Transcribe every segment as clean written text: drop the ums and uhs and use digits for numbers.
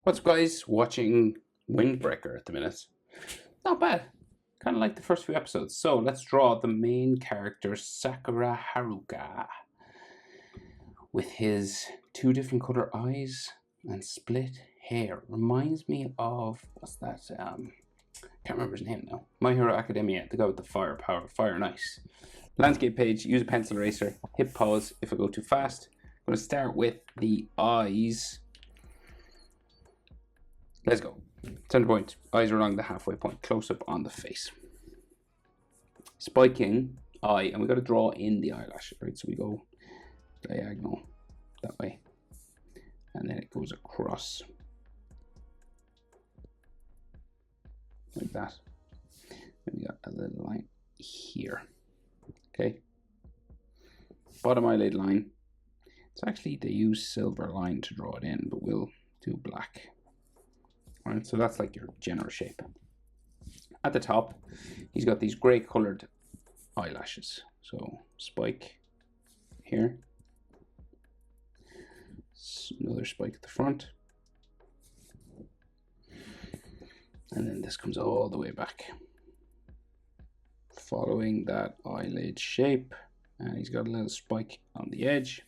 What's up, guys? Watching Windbreaker at the minute. Not bad. Kind of like the first few episodes. So let's draw the main character, Sakura Haruka, with his two different color eyes and split hair. Reminds me of, what's that? Can't remember his name now. My Hero Academia, the guy with the firepower, Fire and Ice. Landscape page, use a pencil eraser, hit pause if I go too fast. I'm going to start with the eyes. Let's go. Center point. Eyes are along the halfway point. Close up on the face. Spiking eye, and we got to draw in the eyelash, right? So we go diagonal that way, and then it goes across like that. Then we got a little line here. Okay. Bottom eyelid line. It's actually they use silver line to draw it in, but we'll do black. Alright, so that's like your general shape. At the top, he's got these grey coloured eyelashes. So spike here. Another spike at the front. And then this comes all the way back. Following that eyelid shape. And he's got a little spike on the edge.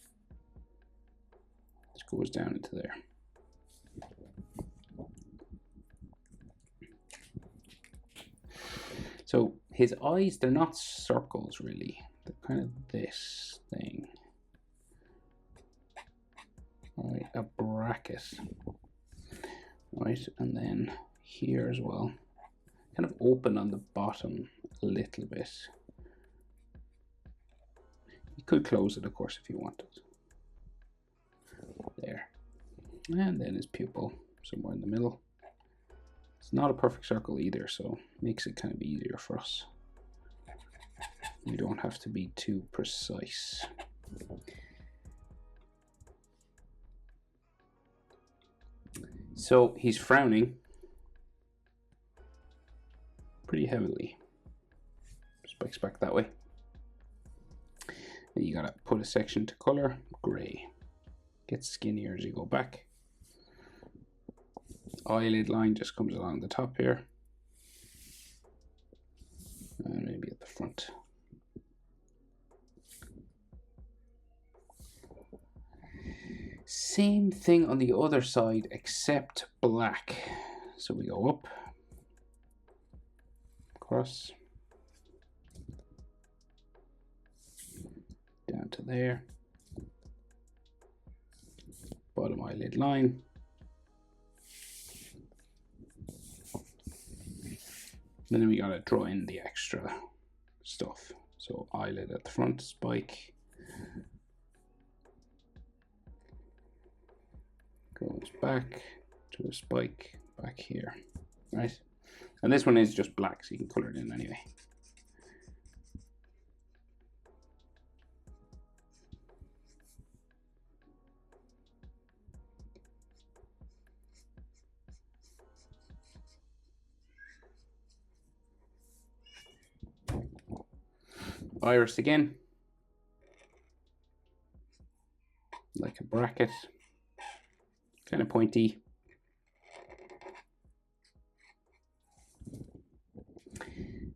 This goes down into there. So his eyes, they're not circles really. They're kind of this thing. Right, a bracket. Right, and then here as well. Kind of open on the bottom a little bit. You could close it, of course, if you wanted. There. And then his pupil somewhere in the middle. It's not a perfect circle either, so it makes it kind of easier for us. You don't have to be too precise. So he's frowning pretty heavily. Spikes back that way. Then you gotta put a section to color, gray. Gets skinnier as you go back. Eyelid line just comes along the top here, and maybe at the front. Same thing on the other side except black. So we go up, across, down to there, bottom eyelid line. And then we gotta draw in the extra stuff. So eyelid at the front, spike. Goes back to a spike back here, right? And this one is just black, so you can color it in anyway. Iris again, like a bracket, kind of pointy.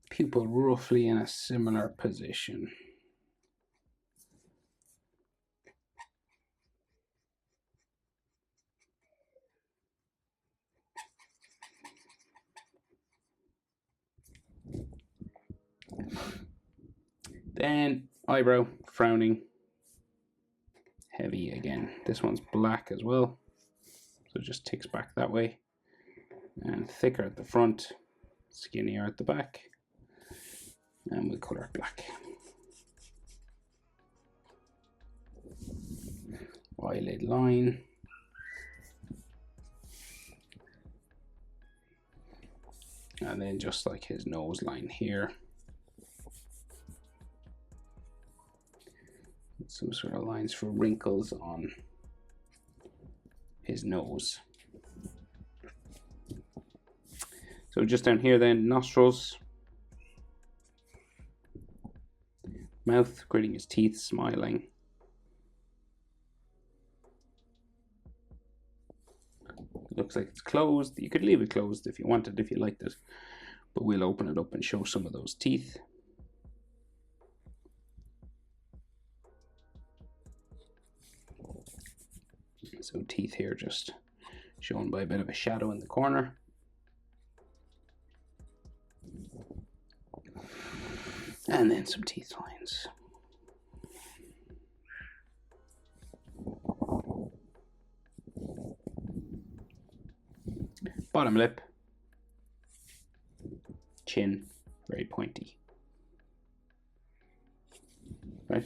Pupil roughly in a similar position. Then eyebrow, frowning, heavy again. This one's black as well, so it just ticks back that way. And thicker at the front, skinnier at the back. And we'll color it black. Eyelid line. And then just like his nose line here. Some sort of lines for wrinkles on his nose. So just down here then, nostrils. Mouth, gritting his teeth, smiling. looks like it's closed. You could leave it closed if you wanted, if you liked it. But we'll open it up and show some of those teeth. So teeth here just shown by a bit of a shadow in the corner. And then some teeth lines. Bottom lip. Chin, very pointy. Right?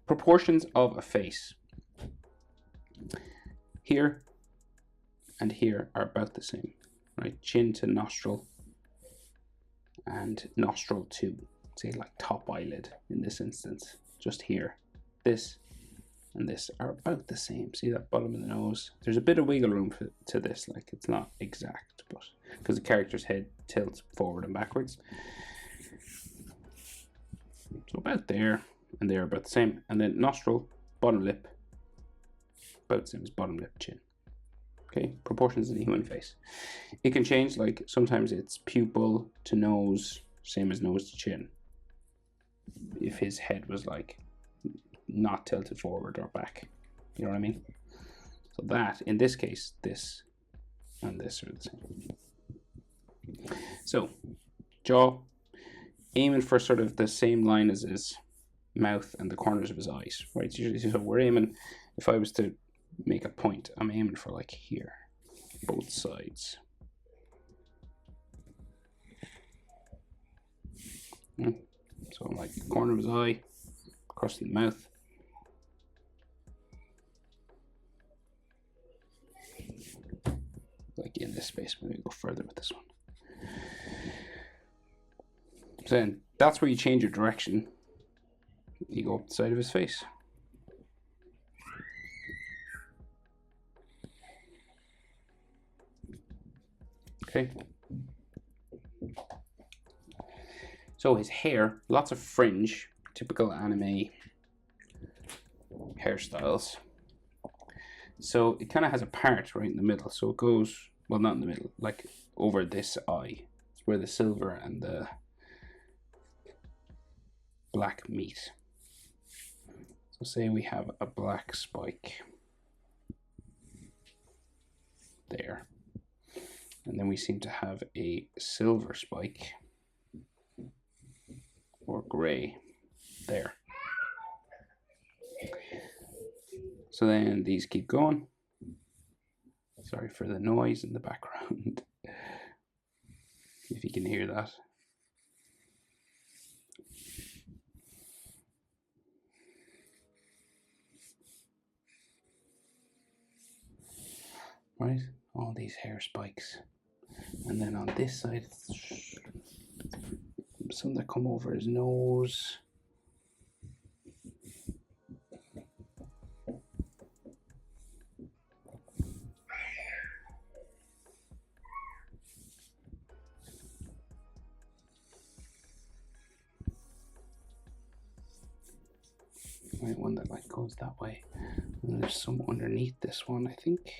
Proportions of a face. Here and here are about the same. Right? Chin to nostril and nostril to, say, like top eyelid in this instance. Just here. This and this are about the same. See that bottom of the nose? There's a bit of wiggle room to this, like it's not exact, but because the character's head tilts forward and backwards. So about there, and they're about the same. And then nostril, bottom lip, about the same as bottom lip, chin. Okay, proportions of the human face. It can change, like sometimes it's pupil to nose, same as nose to chin. If his head was like not tilted forward or back, you know what I mean? So that, in this case, this and this are the same. So jaw, aiming for sort of the same line as his mouth and the corners of his eyes, right? So we're aiming, if I was to make a point, I'm aiming for like here, both sides. So I'm like the corner of his eye, across the mouth. Like in this space, maybe go further with this one. So then that's where you change your direction. You go up the side of his face. Okay. So his hair, lots of fringe, typical anime hairstyles. So it kind of has a part right in the middle. So it goes, well, not in the middle, like over this eye. It's where the silver and the black meet. So say we have a black spike there. And then we seem to have a silver spike or gray there. So then these keep going. Sorry for the noise in the background. If you can hear that. Right, all these hair spikes. And then on this side, some that come over his nose. Right, one that like goes that way. And there's some underneath this one, I think.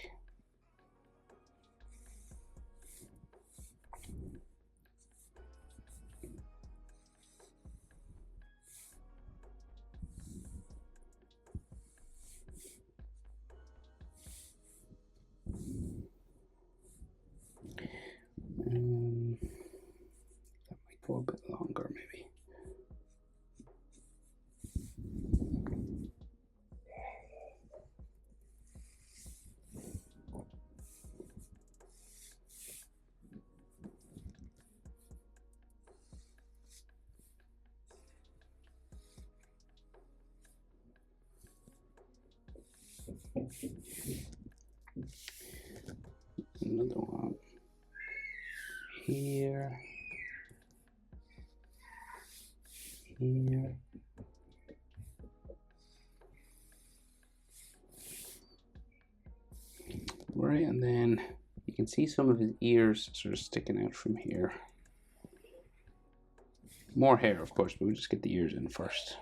That might go a bit longer, maybe. Another one here, here. Right, and then you can see some of his ears sort of sticking out from here. More hair, of course, but we'll just get the ears in first.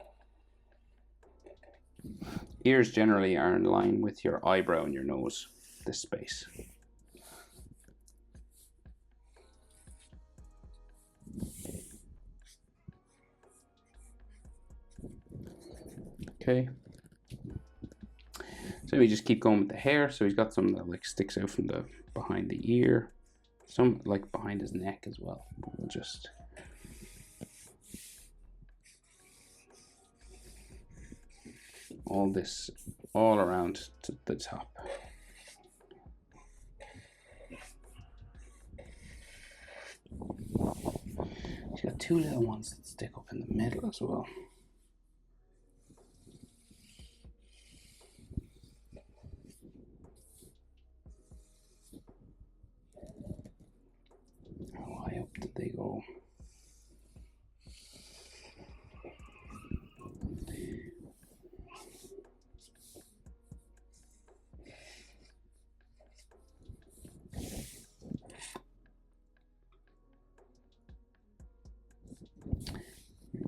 Ears generally are in line with your eyebrow and your nose, this space. Okay. So we just keep going with the hair. So he's got some that like sticks out from the behind the ear, some like behind his neck as well. We'll just all this all around to the top. He's got two little ones that stick up in the middle as well. How high up did they go?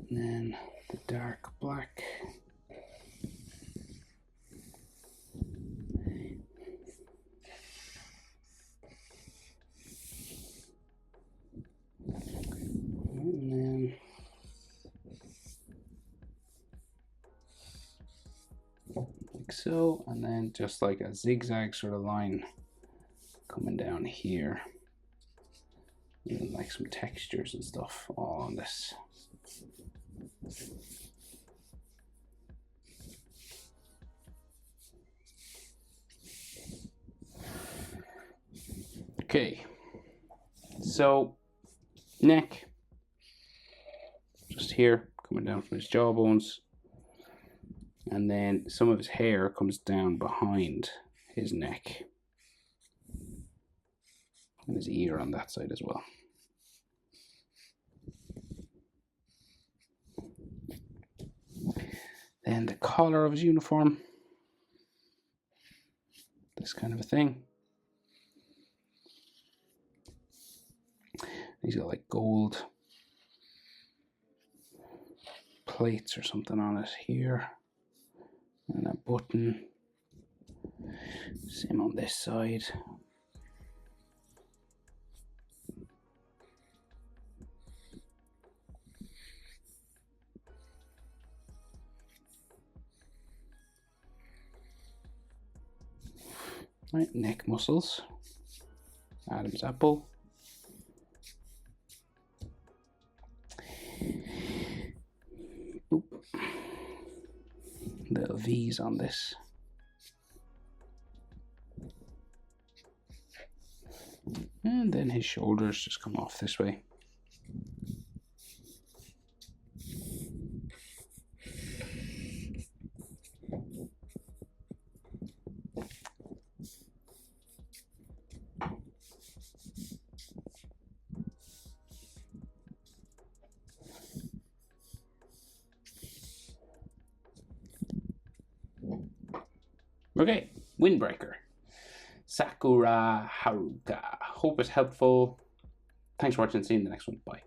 And then the dark black. And then like so, and then just like a zigzag sort of line coming down here. Even like some textures and stuff all on this. Okay, so neck, just here, coming down from his jawbones, and then some of his hair comes down behind his neck, and his ear on that side as well. Then the collar of his uniform, this kind of a thing. He's got like gold plates or something on it here, and a button. Same on this side. Right, neck muscles. Adam's apple. Boop. Little V's on this. And then his shoulders just come off this way. Okay, Windbreaker. Sakura Haruka. Hope it's helpful. Thanks for watching. See you in the next one. Bye.